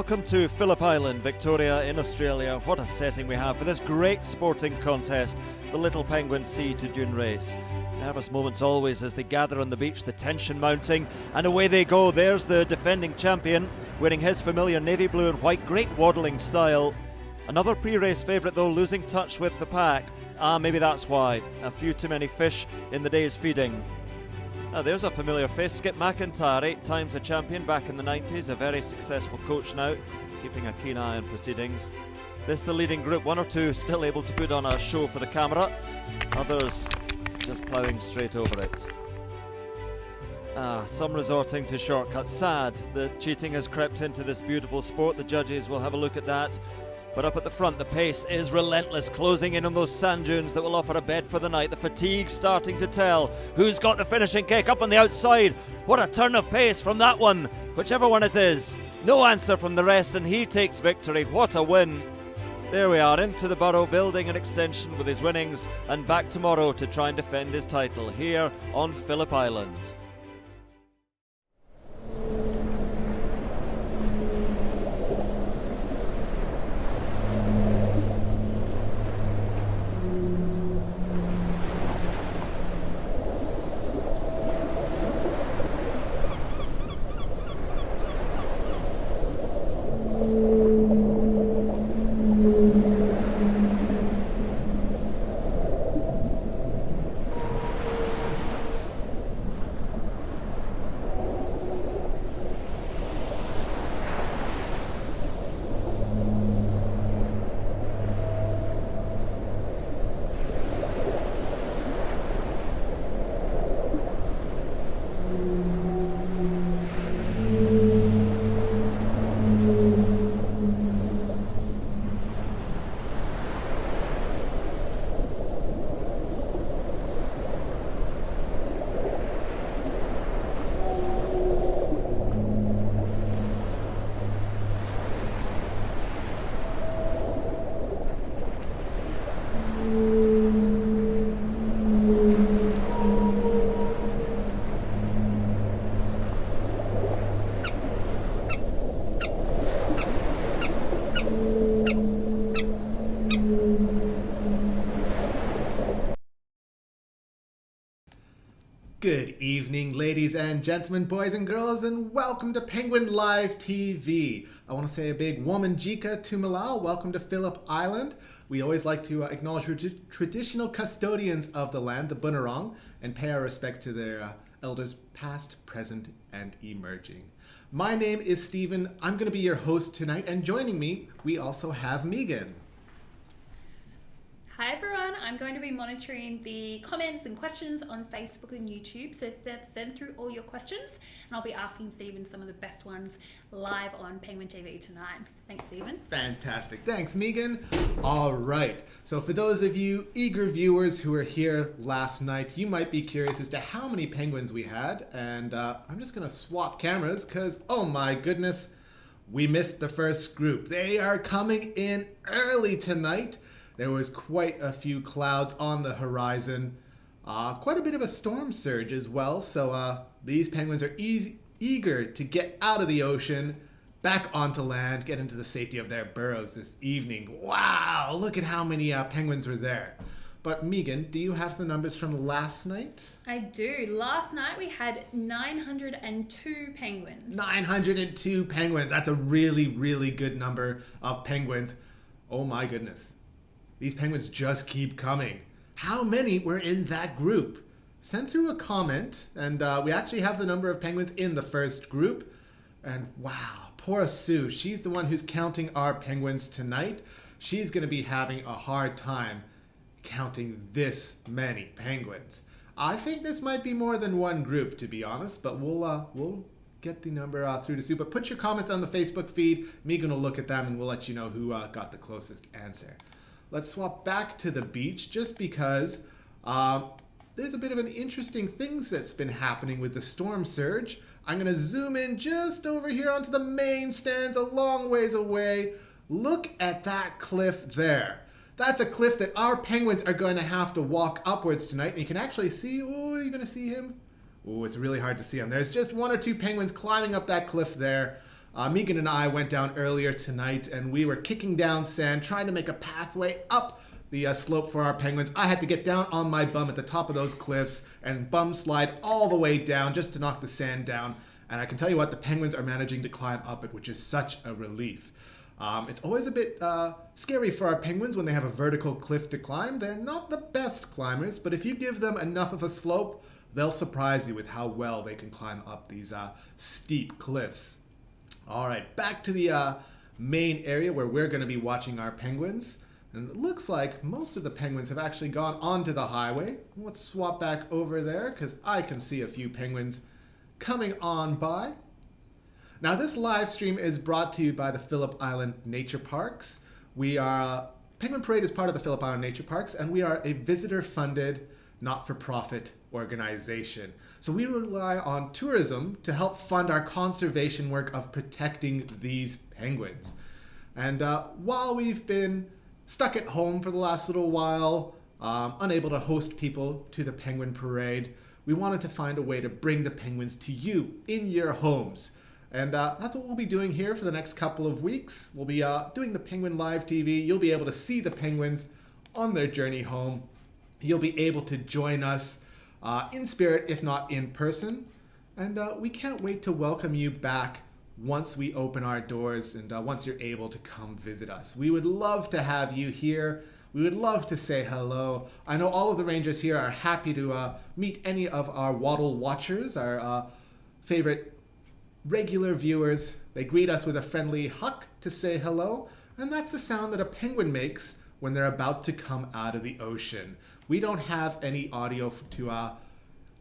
welcome to Phillip Island, Victoria in Australia. What a setting we have for this great sporting contest, the Little Penguin Sea to Dune race. Nervous moments always as they gather on the beach, the tension mounting, and away they go. There's the defending champion, wearing his familiar navy blue and white, great waddling style. Another pre-race favourite though, losing touch with the pack. Maybe that's why. A few too many fish in the day's feeding. There's a familiar face, Skip McIntyre, 8 times a champion back in the 90s, a very successful coach now, keeping a keen eye on proceedings. This the leading group, 1 or 2 still able to put on a show for the camera, others just ploughing straight over it. Some resorting to shortcuts. Sad that cheating has crept into this beautiful sport. The judges will have a look at that. But up at the front, the pace is relentless, closing in on those sand dunes that will offer a bed for the night. The fatigue starting to tell. Who's got the finishing kick up on the outside? What a turn of pace from that one, whichever one it is. No answer from the rest, and he takes victory. What a win. There we are, into the Burrow, building an extension with his winnings, and back tomorrow to try and defend his title here on Phillip Island. Good evening, ladies and gentlemen, boys and girls, and welcome to Penguin Live TV. I want to say a big womanjika to Malal. Welcome to Phillip Island. We always like to acknowledge traditional custodians of the land, the Bunurong, and pay our respects to their elders past, present, and emerging. My name is Stephen. I'm going to be your host tonight, and joining me, we also have Megan. Hi everyone, I'm going to be monitoring the comments and questions on Facebook and YouTube, so send through all your questions and I'll be asking Stephen some of the best ones live on Penguin TV tonight. Thanks, Stephen. Fantastic. Thanks, Megan. All right. So for those of you eager viewers who were here last night, you might be curious as to how many penguins we had, and I'm just going to swap cameras because, oh my goodness, we missed the first group. They are coming in early tonight. There was quite a few clouds on the horizon, quite a bit of a storm surge as well, so these penguins are eager to get out of the ocean, back onto land, get into the safety of their burrows this evening. Wow, look at how many penguins were there. But Megan, do you have the numbers from last night? I do. Last night we had 902 penguins. 902 penguins. That's a really, really good number of penguins. Oh my goodness. These penguins just keep coming. How many were in that group? Send through a comment, and we actually have the number of penguins in the first group. And wow, poor Sue. She's the one who's counting our penguins tonight. She's going to be having a hard time counting this many penguins. I think this might be more than one group, to be honest, but we'll get the number through to Sue. But put your comments on the Facebook feed. Megan will look at them, and we'll let you know who got the closest answer. Let's swap back to the beach just because there's a bit of an interesting thing that's been happening with the storm surge. I'm going to zoom in just over here onto the main stands a long ways away. Look at that cliff there. That's a cliff that our penguins are going to have to walk upwards tonight. And you can actually see, oh, you're going to see him? Oh, it's really hard to see him. There's just 1 or 2 penguins climbing up that cliff there. Megan and I went down earlier tonight, and we were kicking down sand, trying to make a pathway up the slope for our penguins. I had to get down on my bum at the top of those cliffs and bum slide all the way down just to knock the sand down. And I can tell you what, the penguins are managing to climb up it, which is such a relief. It's always a bit scary for our penguins when they have a vertical cliff to climb. They're not the best climbers, but if you give them enough of a slope, they'll surprise you with how well they can climb up these steep cliffs. All right, back to the main area where we're going to be watching our penguins. And it looks like most of the penguins have actually gone onto the highway. Let's swap back over there because I can see a few penguins coming on by. Now this live stream is brought to you by the Phillip Island Nature Parks. We are, Penguin Parade is part of the Phillip Island Nature Parks, and we are a visitor-funded, not-for-profit organization. So we rely on tourism to help fund our conservation work of protecting these penguins. And while we've been stuck at home for the last little while, unable to host people to the Penguin Parade, we wanted to find a way to bring the penguins to you in your homes. And that's what we'll be doing here for the next couple of weeks. We'll be doing the Penguin Live TV. You'll be able to see the penguins on their journey home. You'll be able to join us in spirit, if not in person. And we can't wait to welcome you back once we open our doors and once you're able to come visit us. We would love to have you here. We would love to say hello. I know all of the rangers here are happy to meet any of our Waddle watchers, our favorite regular viewers. They greet us with a friendly huck to say hello, and that's the sound that a penguin makes when they're about to come out of the ocean. We don't have any audio to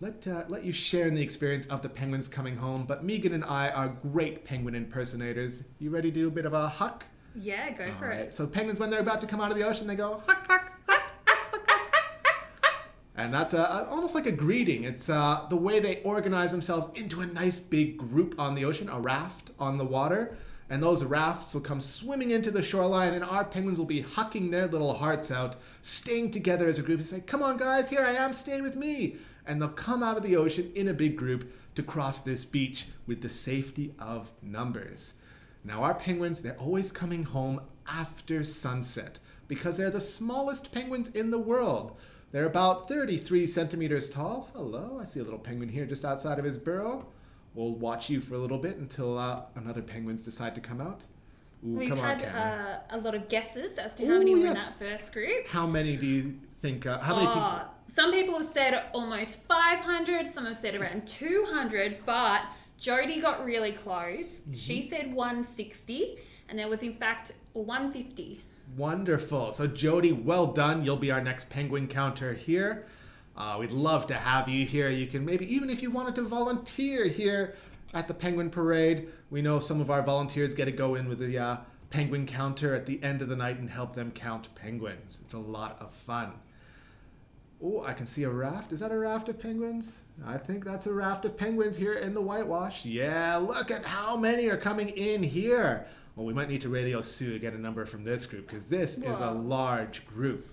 let you share in the experience of the penguins coming home, but Megan and I are great penguin impersonators. You ready to do a bit of a huck? Yeah, go for it. So penguins, when they're about to come out of the ocean, they go huck, huck, huck, huck, huck, huck, huck. And that's almost like a greeting. It's the way they organize themselves into a nice big group on the ocean, a raft on the water. And those rafts will come swimming into the shoreline, and our penguins will be hucking their little hearts out, staying together as a group and say, come on guys, here I am, stay with me. And they'll come out of the ocean in a big group to cross this beach with the safety of numbers. Now our penguins, they're always coming home after sunset because they're the smallest penguins in the world. They're about 33 centimeters tall. Hello, I see a little penguin here just outside of his burrow. We'll watch you for a little bit until another penguins decide to come out. Ooh, We've come on, had a lot of guesses as to how many were in that first group. How many do you think, how many people? Some people have said almost 500, some have said around 200, but Jodie got really close. Mm-hmm. She said 160, and there was in fact 150. Wonderful. So Jodie, well done. You'll be our next penguin counter here. We'd love to have you here. You can maybe, even if you wanted to volunteer here at the Penguin Parade, we know some of our volunteers get to go in with the penguin counter at the end of the night and help them count penguins. It's a lot of fun. Oh, I can see a raft. Is that a raft of penguins? I think that's a raft of penguins here in the whitewash. Yeah, look at how many are coming in here. Well, we might need to radio Sue to get a number from this group because this is a large group.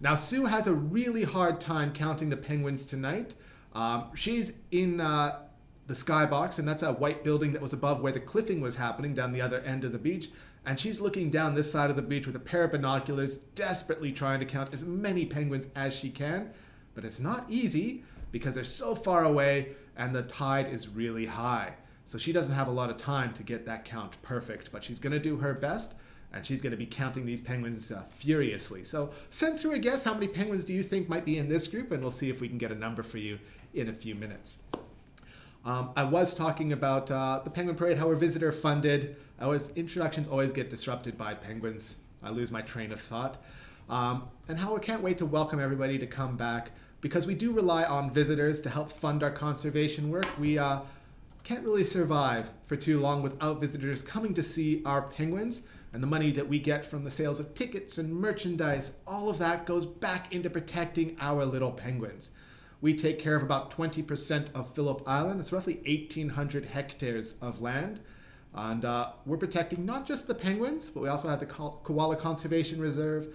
Now, Sue has a really hard time counting the penguins tonight. She's in the skybox, and that's a white building that was above where the cliffing was happening down the other end of the beach. And she's looking down this side of the beach with a pair of binoculars, desperately trying to count as many penguins as she can. But it's not easy because they're so far away and the tide is really high. So she doesn't have a lot of time to get that count perfect, but she's going to do her best, and she's going to be counting these penguins furiously. So send through a guess. How many penguins do you think might be in this group? And we'll see if we can get a number for you in a few minutes. I was talking about the Penguin Parade, how we're visitor funded. Introductions always get disrupted by penguins. I lose my train of thought. And how I can't wait to welcome everybody to come back because we do rely on visitors to help fund our conservation work. We can't really survive for too long without visitors coming to see our penguins, and the money that we get from the sales of tickets and merchandise, all of that goes back into protecting our little penguins. We take care of about 20% of Phillip Island. It's roughly 1,800 hectares of land. And we're protecting not just the penguins, but we also have the Koala Conservation Reserve,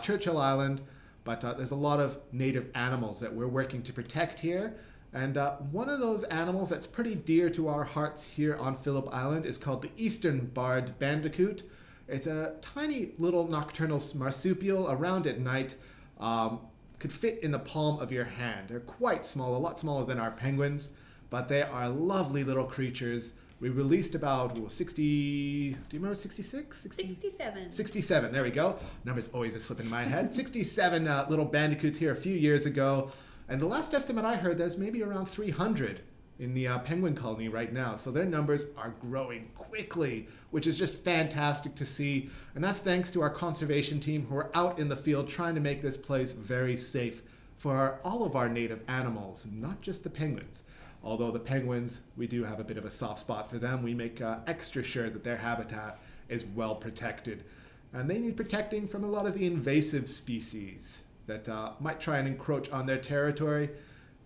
Churchill Island. But there's a lot of native animals that we're working to protect here. And one of those animals that's pretty dear to our hearts here on Phillip Island is called the eastern barred bandicoot. It's a tiny little nocturnal marsupial around at night. Could fit in the palm of your hand. They're quite small, a lot smaller than our penguins, but they are lovely little creatures. We released about 60, do you remember 66? 67. 67, there we go. Numbers always a slip in my head. 67 little bandicoots here a few years ago. And the last estimate I heard, there's maybe around 300 in the penguin colony right now. So their numbers are growing quickly, which is just fantastic to see. And that's thanks to our conservation team who are out in the field trying to make this place very safe for all of our native animals, not just the penguins. Although the penguins, we do have a bit of a soft spot for them. We make extra sure that their habitat is well protected. And they need protecting from a lot of the invasive species that might try and encroach on their territory,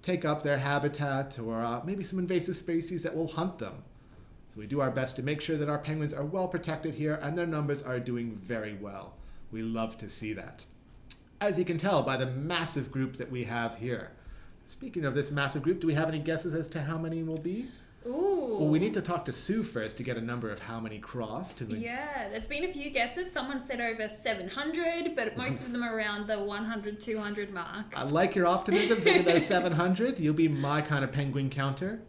take up their habitat, or maybe some invasive species that will hunt them. So we do our best to make sure that our penguins are well protected here, and their numbers are doing very well. We love to see that. As you can tell by the massive group that we have here. Speaking of this massive group, do we have any guesses as to how many will be? Ooh. Well, we need to talk to Sue first to get a number of how many crossed. Yeah, there's been a few guesses. Someone said over 700, but most of them are around the 100, 200 mark. I like your optimism, thinking there's 700. You'll be my kind of penguin counter.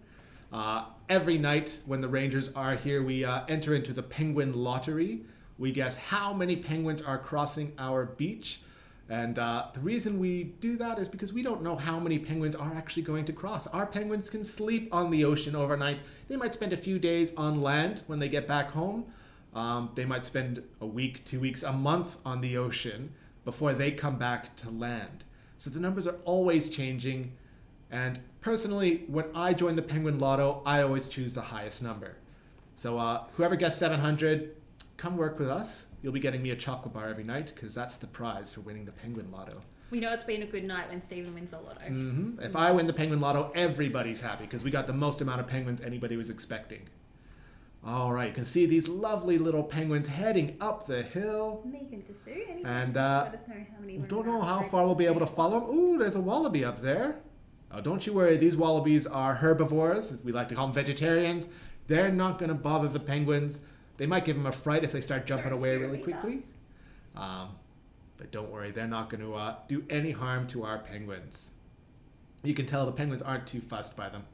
Every night when the Rangers are here, we enter into the penguin lottery. We guess how many penguins are crossing our beach. And the reason we do that is because we don't know how many penguins are actually going to cross. Our penguins can sleep on the ocean overnight. They might spend a few days on land when they get back home. They might spend a week, 2 weeks, a month on the ocean before they come back to land. So the numbers are always changing. And personally, when I join the Penguin Lotto, I always choose the highest number. So whoever guessed 700, come work with us. You'll be getting me a chocolate bar every night because that's the prize for winning the Penguin Lotto. We know it's been a good night when Stephen wins the lotto. Mm-hmm. If I win the Penguin Lotto, everybody's happy because we got the most amount of penguins anybody was expecting. All right, you can see these lovely little penguins heading up the hill. Megan to Sue, any And let us know how many. don't know how far we'll be able to follow them. Ooh, there's a wallaby up there. Oh, don't you worry, these wallabies are herbivores. We like to call them vegetarians. They're not going to bother the penguins. They might give them a fright if they start jumping away really quickly. But don't worry, they're not going to do any harm to our penguins. You can tell the penguins aren't too fussed by them.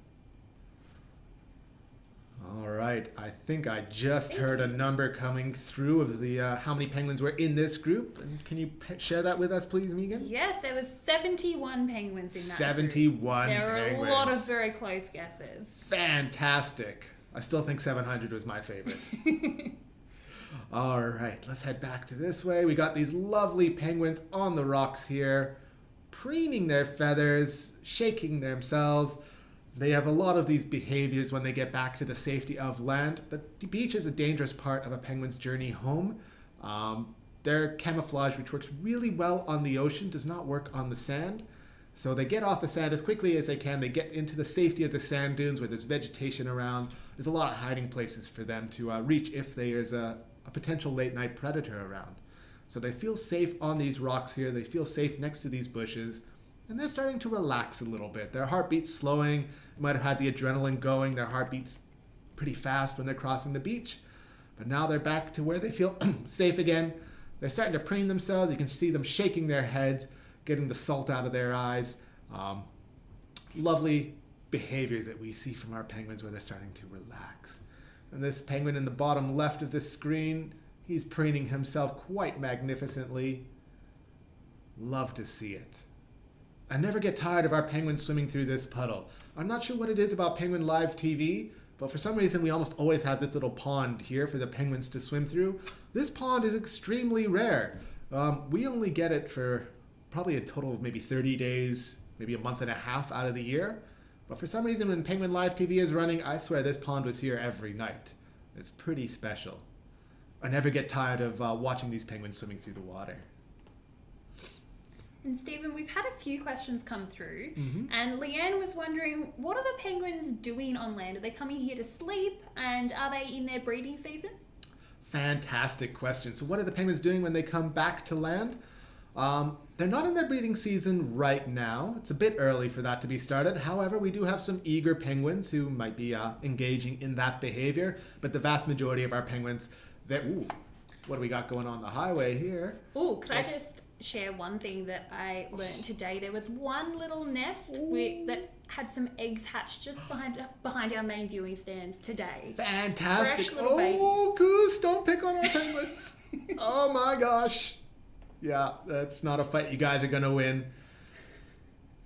All right, I think I just heard a number coming through of the how many penguins were in this group. And can you share that with us, please, Megan? Yes, there was 71 penguins in that 71 group. There were penguins. a lot of very close guesses. Fantastic. I still think 700 was my favorite. All right, let's head back to this way. We got these lovely penguins on the rocks here, preening their feathers, shaking themselves. They have a lot of these behaviors when they get back to the safety of land. The beach is a dangerous part of a penguin's journey home. Their camouflage, which works really well on the ocean, does not work on the sand. So they get off the sand as quickly as they can. They get into the safety of the sand dunes where there's vegetation around. There's a lot of hiding places for them to reach if there's a potential late night predator around. So they feel safe on these rocks here. They feel safe next to these bushes. And they're starting to relax a little bit. Their heartbeat's slowing. They might have had the adrenaline going. Their heartbeat's pretty fast when they're crossing the beach. But now they're back to where they feel safe again. They're starting to preen themselves. You can see them shaking their heads, getting the salt out of their eyes. Lovely behaviors that we see from our penguins where they're starting to relax. And this penguin in the bottom left of the screen, he's preening himself quite magnificently. Love to see it. I never get tired of our penguins swimming through this puddle. I'm not sure what it is about Penguin Live TV, but for some reason we almost always have this little pond here for the penguins to swim through. This pond is extremely rare. We only get it for probably a total of maybe 30 days, maybe a month and a half out of the year. But for some reason when Penguin Live TV is running, I swear this pond was here every night. It's pretty special. I never get tired of watching these penguins swimming through the water. And Stephen, we've had a few questions come through, and Leanne was wondering, what are the penguins doing on land? Are they coming here to sleep, and are they in their breeding season? Fantastic question. So what are the penguins doing when they come back to land? They're not in their breeding season right now. It's a bit early for that to be started. However, we do have some eager penguins who might be engaging in that behavior. But the vast majority of our penguins, ooh, what do we got going on the highway here? Oh, could I just share one thing that I learned today? There was one little nest that had some eggs hatched just behind our main viewing stands today. Fantastic. Fresh little Oh, Goose, don't pick on our penguins. Oh my gosh. Yeah, that's not a fight you guys are going to win.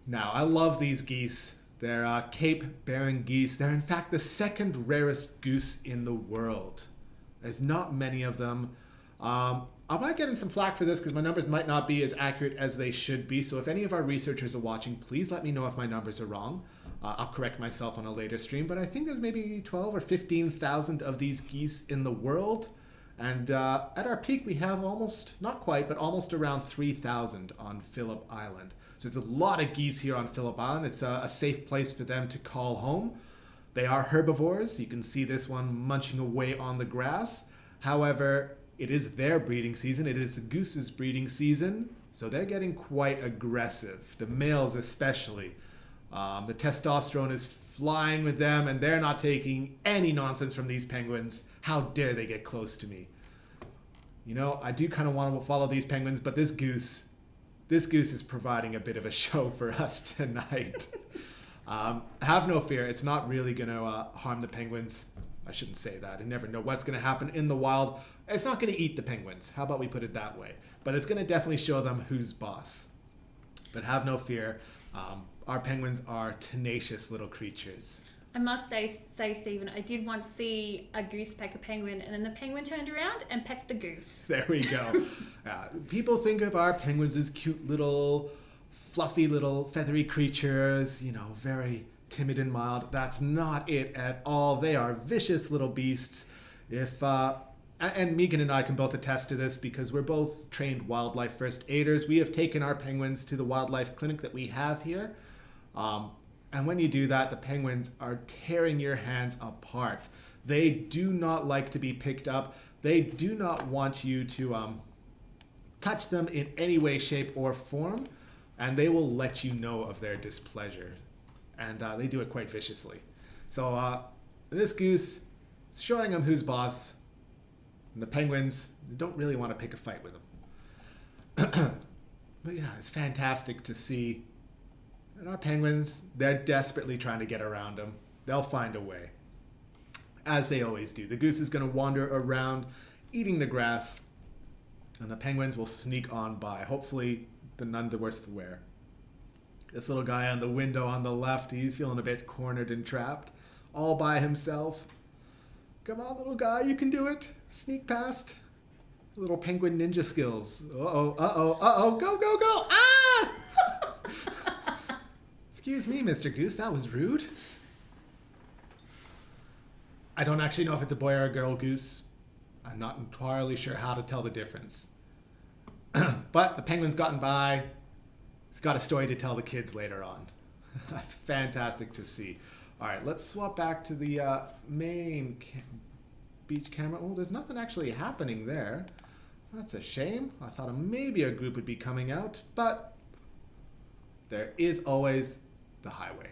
Now, I love these geese. They're Cape Barren geese. They're in fact the second rarest goose in the world. There's not many of them. I might get in some flack for this because my numbers might not be as accurate as they should be. So if any of our researchers are watching, please let me know if my numbers are wrong. I'll correct myself on a later stream. But I think there's maybe 12 or 15,000 of these geese in the world. And at our peak, we have almost, not quite, but almost around 3,000 on Phillip Island. So it's a lot of geese here on Phillip Island. It's a safe place for them to call home. They are herbivores. You can see this one munching away on the grass. However, it is their breeding season. It is the goose's breeding season. So they're getting quite aggressive, the males especially. The testosterone is flying with them, and they're not taking any nonsense from these penguins. How dare they get close to me? You know, I do kind of want to follow these penguins, but this goose is providing a bit of a show for us tonight. Have no fear. It's not really going to harm the penguins. I shouldn't say that. I never know what's going to happen in the wild. It's not going to eat the penguins. How about we put it that way? But it's going to definitely show them who's boss. But have no fear. Our penguins are tenacious little creatures. I must say, Stephen, I did once see a goose peck a penguin, and then the penguin turned around and pecked the goose. There we go. People think of our penguins as cute little, fluffy little feathery creatures, you know, very timid and mild. That's not it at all. They are vicious little beasts. And Megan and I can both attest to this because we're both trained wildlife first aiders. We have taken our penguins to the wildlife clinic that we have here. And when you do that, the penguins are tearing your hands apart. They do not like to be picked up. They do not want you to touch them in any way, shape, or form. And they will let you know of their displeasure. And they do it quite viciously. So this goose is showing them who's boss. And the penguins don't really want to pick a fight with them. But yeah, it's fantastic to see. And our penguins, they're desperately trying to get around them. They'll find a way. As they always do. The goose is going to wander around, eating the grass. And the penguins will sneak on by. Hopefully, none the worse to wear. This little guy on the window on the left, he's feeling a bit cornered and trapped. All by himself. Come on, little guy, you can do it. Sneak past. Little penguin ninja skills. Uh-oh, go, go, go! Ah! Excuse me, Mr. Goose, that was rude. I don't actually know if it's a boy or a girl goose. I'm not entirely sure how to tell the difference. But the penguin's gotten by. He's got a story to tell the kids later on. That's fantastic to see. All right, let's swap back to the main beach camera. Oh, there's nothing actually happening there. That's a shame. I thought maybe a group would be coming out, but there is always the highway.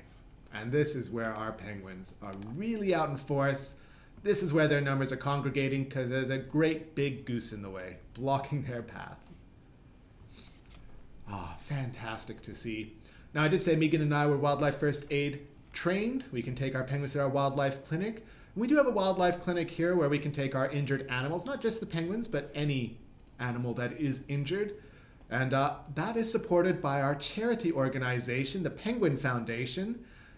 And this is where our penguins are really out in force. This is where their numbers are congregating because there's a great big goose in the way, blocking their path. Ah, fantastic to see. Now, I did say Megan and I were wildlife first aid trained. We can take our penguins to our wildlife clinic. And we do have a wildlife clinic here where we can take our injured animals, not just the penguins, but any animal that is injured. And that is supported by our charity organization, the Penguin Foundation. And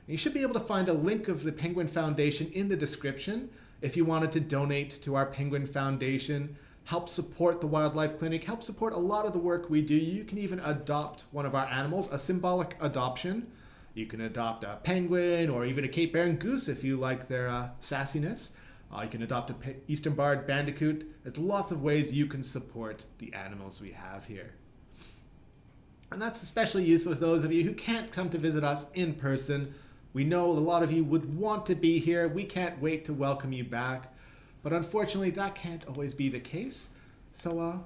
you should be able to find a link of the Penguin Foundation in the description if you wanted to donate to our Penguin Foundation, help support the wildlife clinic, help support a lot of the work we do. You can even adopt one of our animals, a symbolic adoption. You can adopt a penguin or even a Cape Barren goose if you like their sassiness. You can adopt an eastern barred bandicoot. There's lots of ways you can support the animals we have here. And that's especially useful with those of you who can't come to visit us in person. We know a lot of you would want to be here. We can't wait to welcome you back. But unfortunately, that can't always be the case. So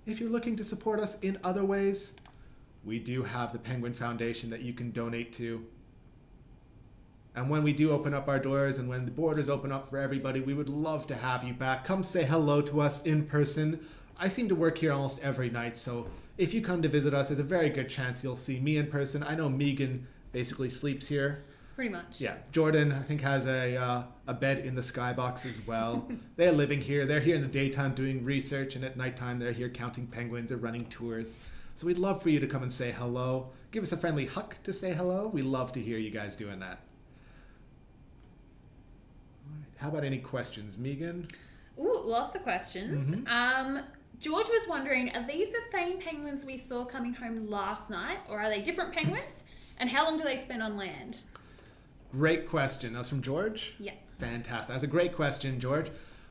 If you're looking to support us in other ways, we do have the Penguin Foundation that you can donate to. And when we do open up our doors and when the borders open up for everybody, we would love to have you back. Come say hello to us in person. I seem to work here almost every night, so if you come to visit us, there's a very good chance you'll see me in person. I know Megan basically sleeps here. Pretty much. Yeah, Jordan, I think, has a bed in the skybox as well. They're living here. They're here in the daytime doing research, and at nighttime they're here counting penguins or running tours. So we'd love for you to come and say hello. Give us a friendly huck to say hello. We love to hear you guys doing that. All right. How about any questions, Megan? Ooh, lots of questions. George was wondering, are these the same penguins we saw coming home last night, or are they different penguins? And how long do they spend on land? Great question. That was from George? Yeah. Fantastic. That's a great question, George.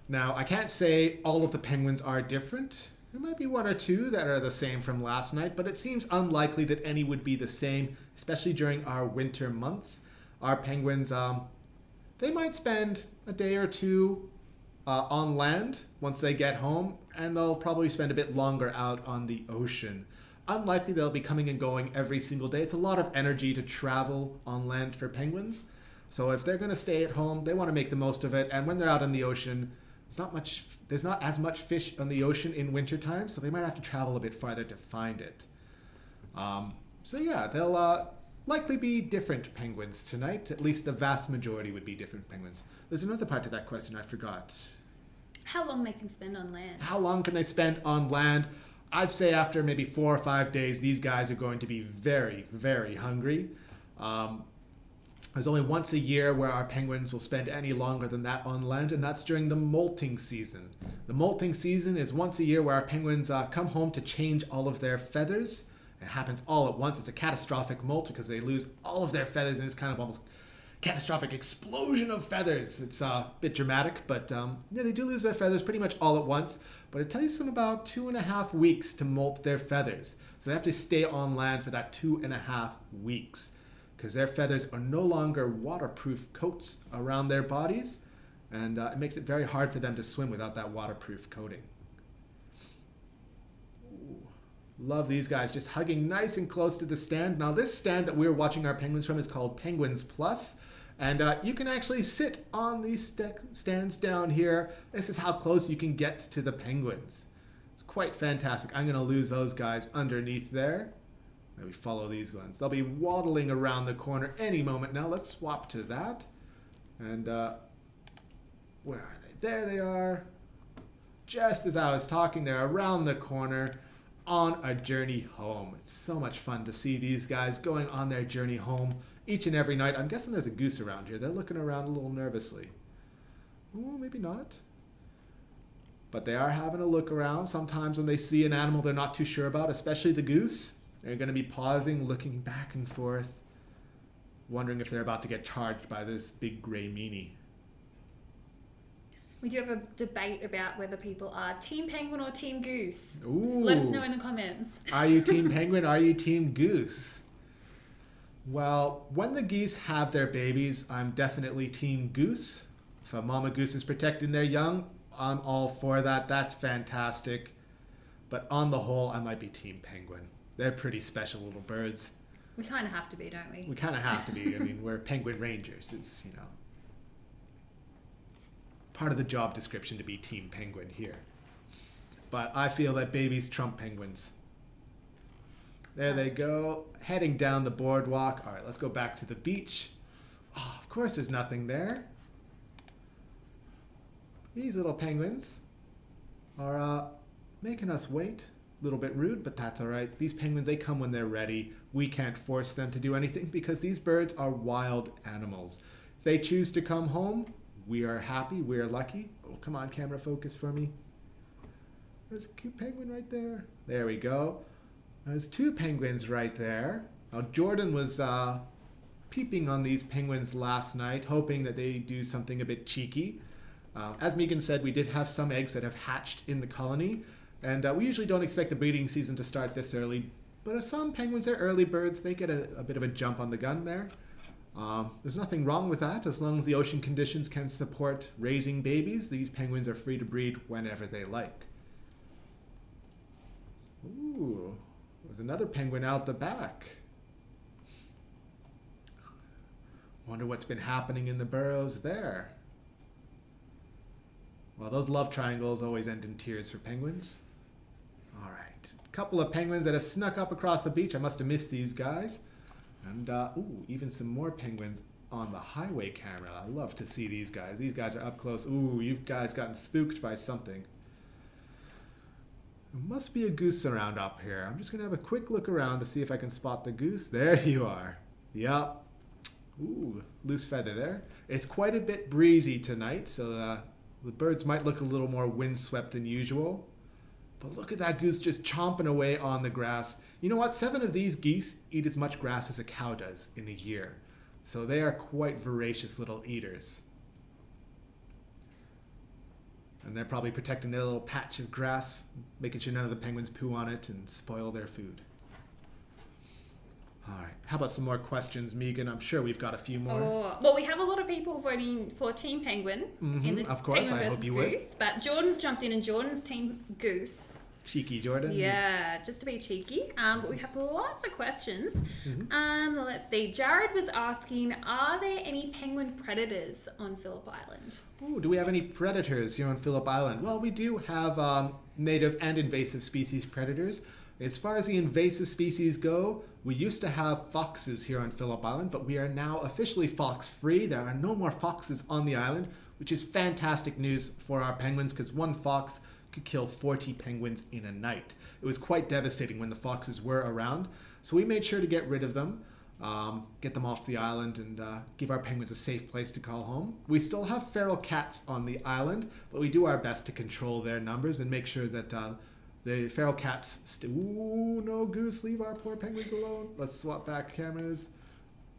Now, I can't say all of the penguins are different. There might be one or two that are the same from last night, but it seems unlikely that any would be the same, especially during our winter months. Our penguins, they might spend a day or two on land once they get home, and they'll probably spend a bit longer out on the ocean. Unlikely they'll be coming and going every single day. It's a lot of energy to travel on land for penguins. So if they're going to stay at home, they want to make the most of it. And when they're out in the ocean, there's not as much fish on the ocean in wintertime, so they might have to travel a bit farther to find it. So yeah, they'll likely be different penguins tonight. At least the vast majority would be different penguins. There's another part to that question I forgot. How long they can spend on land? How long can they spend on land? I'd say after maybe 4 or 5 days, these guys are going to be very, very hungry. There's only once a year where our penguins will spend any longer than that on land, and that's during the molting season. The molting season is once a year where our penguins come home to change all of their feathers. It happens all at once. It's a catastrophic molt because they lose all of their feathers, and it's kind of almost catastrophic explosion of feathers. It's a bit dramatic, but yeah, they do lose their feathers pretty much all at once. But it takes them about 2.5 weeks to molt their feathers. So they have to stay on land for that 2.5 weeks because their feathers are no longer waterproof coats around their bodies, and it makes it very hard for them to swim without that waterproof coating. Ooh. Love these guys just hugging nice and close to the stand. Now this stand that we're watching our penguins from is called Penguins Plus. And you can actually sit on these stands down here. This is how close you can get to the penguins. It's quite fantastic. I'm going to lose those guys underneath there. Maybe follow these ones. They'll be waddling around the corner any moment now. Let's swap to that. And where are they? There they are. Just as I was talking, they're around the corner on a journey home. It's so much fun to see these guys going on their journey home each and every night. I'm guessing there's a goose around here. They're looking around a little nervously. Oh, maybe not. But they are having a look around. Sometimes when they see an animal they're not too sure about, especially the goose, they're going to be pausing, looking back and forth, wondering if they're about to get charged by this big gray meanie. We do have a debate about whether people are Team Penguin or Team Goose. Ooh. Let us know in the comments. Are you Team Penguin? Are you Team Goose? Well, when the geese have their babies, I'm definitely Team Goose. If a mama goose is protecting their young, I'm all for that. That's fantastic. But on the whole, I might be Team Penguin. They're pretty special little birds. We kind of have to be, don't we? We kind of have to be. I mean, we're penguin rangers. It's, you know, part of the job description to be Team Penguin here. But I feel that babies trump penguins. There they go, heading down the boardwalk. All right, let's go back to the beach. Oh, of course there's nothing there. These little penguins are making us wait. A little bit rude, but that's all right. These penguins, they come when they're ready. We can't force them to do anything because these birds are wild animals. If they choose to come home, we are happy, we are lucky. Oh, come on, camera, focus for me. There's a cute penguin right there. There we go. There's 2 penguins right there. Now, Jordan was peeping on these penguins last night, hoping that they do something a bit cheeky. As Megan said, we did have some eggs that have hatched in the colony, and we usually don't expect the breeding season to start this early, but some penguins are early birds. They get a bit of a jump on the gun there. There's nothing wrong with that. As long as the ocean conditions can support raising babies, these penguins are free to breed whenever they like. Ooh, there's another penguin out the back. Wonder what's been happening in the burrows there. Well, those love triangles always end in tears for penguins. All right, a couple of penguins that have snuck up across the beach. I must have missed these guys. And, ooh, even some more penguins on the highway camera. I love to see these guys. These guys are up close. Ooh, you guys gotten spooked by something. There must be a goose around up here. I'm just going to have a quick look around to see if I can spot the goose. There you are. Yep. Ooh, loose feather there. It's quite a bit breezy tonight, so the birds might look a little more windswept than usual. But look at that goose just chomping away on the grass. You know what? 7 of these geese eat as much grass as a cow does in a year. So they are quite voracious little eaters. And they're probably protecting their little patch of grass, making sure none of the penguins poo on it and spoil their food. All right. How about some more questions, Megan? I'm sure we've got a few more. Oh, well, we have a lot of people voting for Team Penguin in the of course, Penguin I hope versus you Goose, would. but Jordan's jumped in and Jordan's Team Goose. Cheeky Jordan. Yeah, just to be cheeky. But we have lots of questions. Let's see. Jared was asking, are there any penguin predators on Phillip Island? Ooh, do we have any predators here on Phillip Island? Well, we do have native and invasive species predators. As far as the invasive species go, we used to have foxes here on Phillip Island, but we are now officially fox-free. There are no more foxes on the island, which is fantastic news for our penguins because one fox could kill 40 penguins in a night. It was quite devastating when the foxes were around, so we made sure to get rid of them, get them off the island, and give our penguins a safe place to call home. We still have feral cats on the island, but we do our best to control their numbers and make sure that the feral cats... Ooh, no, Goose, leave our poor penguins alone. Let's swap back cameras.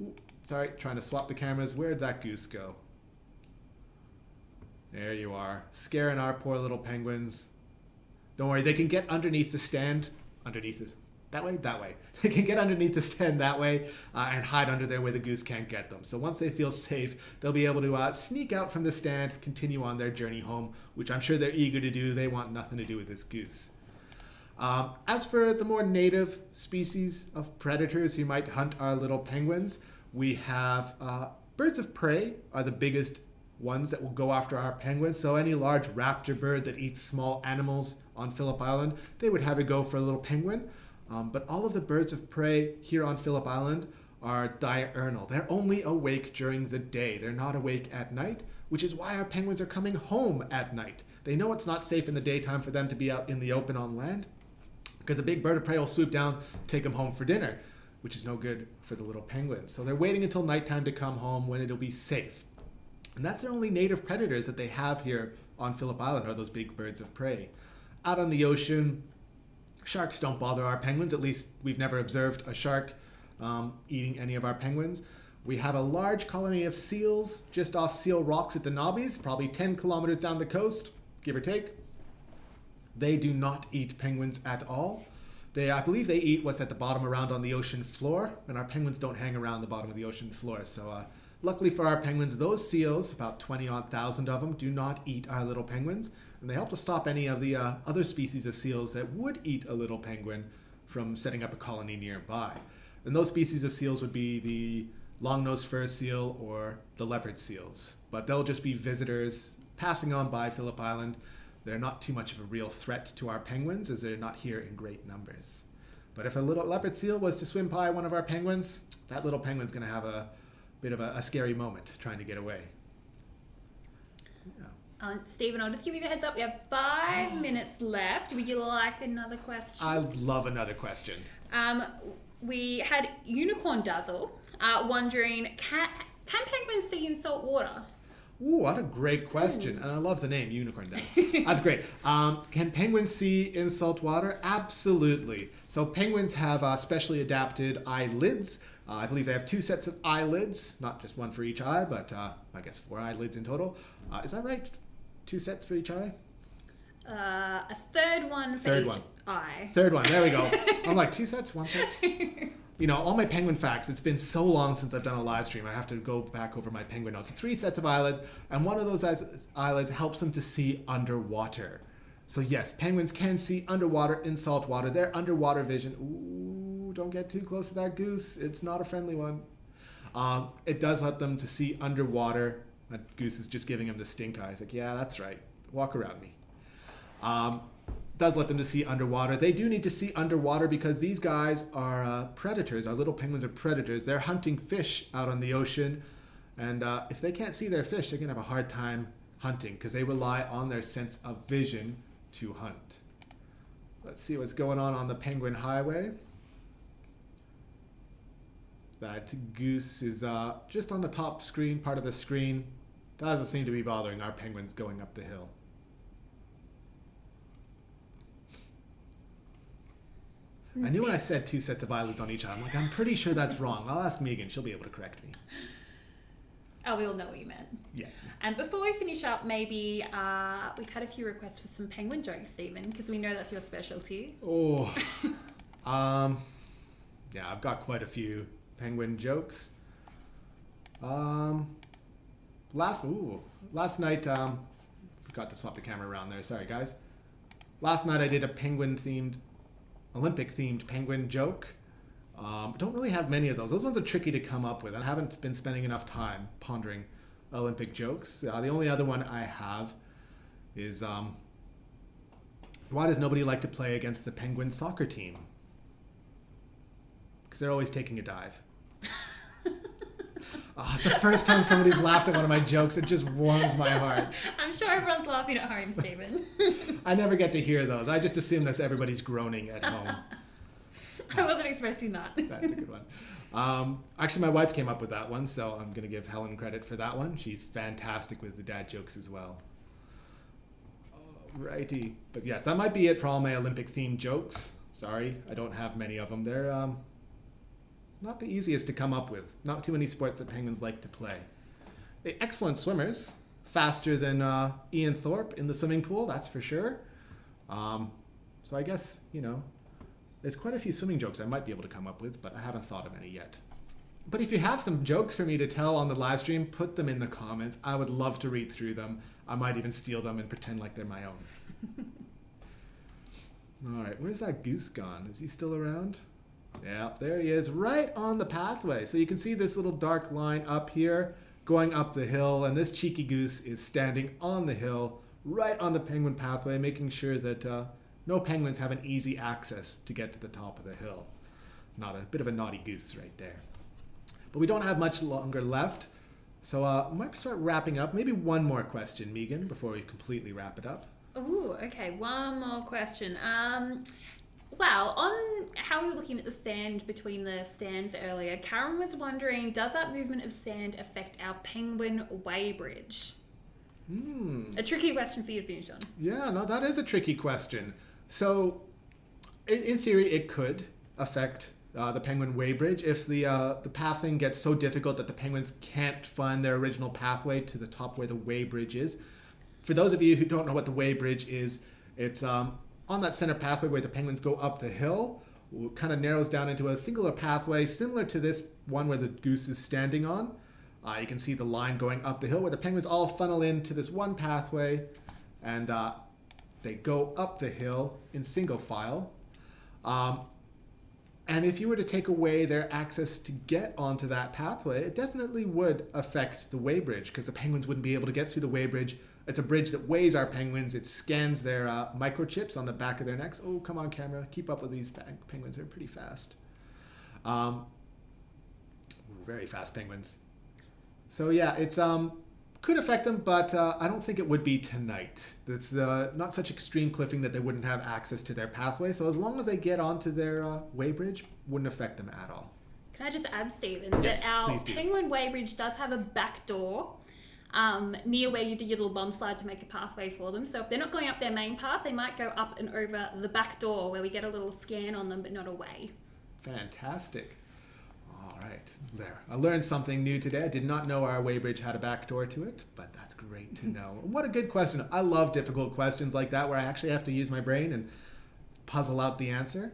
Ooh, sorry, trying to swap the cameras. Where'd that goose go? There you are, scaring our poor little penguins. Don't worry, they can get underneath the stand. Underneath it. That way? That way. They can get underneath the stand that way and hide under there where the goose can't get them. So once they feel safe, they'll be able to sneak out from the stand, continue on their journey home, which I'm sure they're eager to do. They want nothing to do with this goose. As for the more native species of predators who might hunt our little penguins, we have birds of prey are the biggest ones that will go after our penguins. So any large raptor bird that eats small animals on Phillip Island, they would have a go for a little penguin. But all of the birds of prey here on Phillip Island are diurnal. They're only awake during the day. They're not awake at night, which is why our penguins are coming home at night. They know it's not safe in the daytime for them to be out in the open on land because a big bird of prey will swoop down, take them home for dinner, which is no good for the little penguins. So they're waiting until nighttime to come home when it'll be safe. And that's their only native predators that they have here on Phillip Island are those big birds of prey. Out on the ocean, sharks don't bother our penguins. At least we've never observed a shark eating any of our penguins. We have a large colony of seals just off Seal Rocks at the Nobbies, probably 10 kilometers down the coast, give or take. They do not eat penguins at all. I believe they eat what's at the bottom around on the ocean floor, and our penguins don't hang around the bottom of the ocean floor. So luckily for our penguins, those seals, about 20,000 of them, do not eat our little penguins, and they help to stop any of the other species of seals that would eat a little penguin from setting up a colony nearby. And those species of seals would be the long-nosed fur seal or the leopard seals. But they'll just be visitors passing on by Phillip Island. They're not too much of a real threat to our penguins as they're not here in great numbers. But if a little leopard seal was to swim by one of our penguins, that little penguin's going to have a bit of a scary moment trying to get away. Yeah. Stephen, I'll just give you the heads up. We have 5 minutes left. Would you like another question? I'd love another question. We had Unicorn Dazzle wondering, can penguins see in salt water? Ooh, what a great question. And I love the name, Unicorn Dazzle. That's great. Can penguins see in salt water? Absolutely. So penguins have specially adapted eyelids. I believe they have 2 sets of eyelids, not just one for each eye, but I guess 4 eyelids in total. Is that right? 2 sets for each eye? A third one for each eye. Third one, there we go. I'm like, 2 sets, 1 set? You know, all my penguin facts, it's been so long since I've done a live stream, I have to go back over my penguin notes. 3 sets of eyelids, and one of those eyelids helps them to see underwater. So yes, penguins can see underwater in salt water. Their underwater vision, ooh, don't get too close to that goose. It's not a friendly one. It does let them to see underwater. That goose is just giving him the stink eye. He's like, yeah, that's right. Walk around me. Does let them to see underwater. They do need to see underwater because these guys are predators. Our little penguins are predators. They're hunting fish out on the ocean. And if they can't see their fish, they're going to have a hard time hunting because they rely on their sense of vision to hunt. Let's see what's going on the Penguin Highway. That goose is just on the top screen, part of the screen. Doesn't seem to be bothering our penguins going up the hill. I knew when I said 2 sets of eyelids on each eye. I'm like, I'm pretty sure that's wrong. I'll ask Megan. She'll be able to correct me. Oh, we all know what you meant. Yeah. And before we finish up, maybe we've had a few requests for some penguin jokes, Stephen, because we know that's your specialty. Oh. Yeah, I've got quite a few penguin jokes. Last night, forgot to swap the camera around there. Sorry, guys. Last night I did a Olympic-themed penguin joke. Don't really have many of those. Those ones are tricky to come up with. I haven't been spending enough time pondering Olympic jokes. The only other one I have is, why does nobody like to play against the penguin soccer team? Because they're always taking a dive. It's the first time somebody's laughed at one of my jokes. It just warms my heart. I'm sure everyone's laughing at home, Stephen. I never get to hear those. I just assume that everybody's groaning at home. I wasn't expecting that. That's a good one. Actually, my wife came up with that one, so I'm going to give Helen credit for that one. She's fantastic with the dad jokes as well. Alrighty. But yes, that might be it for all my Olympic-themed jokes. Sorry, I don't have many of them. They're not the easiest to come up with. Not too many sports that penguins like to play. They're excellent swimmers. Faster than Ian Thorpe in the swimming pool, that's for sure. So I guess, there's quite a few swimming jokes I might be able to come up with, but I haven't thought of any yet. But if you have some jokes for me to tell on the live stream, put them in the comments. I would love to read through them. I might even steal them and pretend like they're my own. All right, where's that goose gone? Is he still around? Yeah, there he is, right on the pathway. So you can see this little dark line up here going up the hill, and this cheeky goose is standing on the hill right on the penguin pathway, making sure that no penguins have an easy access to get to the top of the hill. Not a bit of a naughty goose right there. But we don't have much longer left, so we might start wrapping up. Maybe one more question, Megan, before we completely wrap it up. Ooh, okay, one more question. Well, on how we were looking at the sand between the stands earlier, Karen was wondering, does that movement of sand affect our penguin weighbridge? A tricky question for you to finish on. Yeah, no, that is a tricky question. So, in theory, it could affect the penguin weighbridge if the pathing gets so difficult that the penguins can't find their original pathway to the top where the weighbridge is. For those of you who don't know what the weighbridge is, it's on that center pathway where the penguins go up the hill. It kind of narrows down into a singular pathway similar to this one where the goose is standing on. You can see the line going up the hill where the penguins all funnel into this one pathway, and they go up the hill in single file. And if you were to take away their access to get onto that pathway, it definitely would affect the weighbridge because the penguins wouldn't be able to get through the weighbridge. It's a bridge that weighs our penguins. It scans their microchips on the back of their necks. Oh, come on, camera. Keep up with these penguins. They're pretty fast. Very fast penguins. So yeah, it's could affect them, but I don't think it would be tonight. It's not such extreme cliffing that they wouldn't have access to their pathway. So as long as they get onto their weighbridge, wouldn't affect them at all. Can I just add, Stephen, Yes, that our please do. penguin weighbridge does have a back door near where you do your little bump slide to make a pathway for them. So if they're not going up their main path, they might go up and over the back door where we get a little scan on them, but not away. Fantastic. All right, there. I learned something new today. I did not know our weighbridge had a back door to it, but that's great to know. And what a good question. I love difficult questions like that where I actually have to use my brain and puzzle out the answer.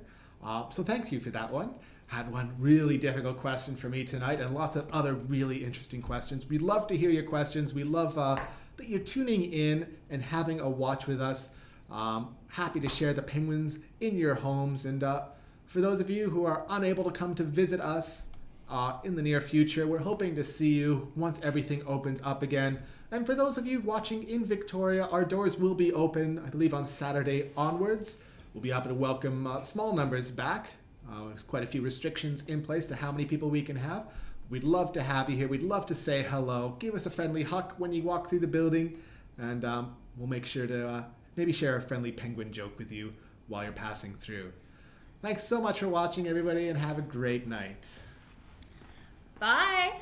So thank you for that one. Had one really difficult question for me tonight and lots of other really interesting questions. We'd love to hear your questions. We love that you're tuning in and having a watch with us. Happy to share the penguins in your homes. And for those of you who are unable to come to visit us in the near future, we're hoping to see you once everything opens up again. And for those of you watching in Victoria, our doors will be open, I believe, on Saturday onwards. We'll be happy to welcome small numbers back. There's quite a few restrictions in place to how many people we can have. We'd love to have you here. We'd love to say hello. Give us a friendly hug when you walk through the building. And we'll make sure to maybe share a friendly penguin joke with you while you're passing through. Thanks so much for watching, everybody, and have a great night. Bye.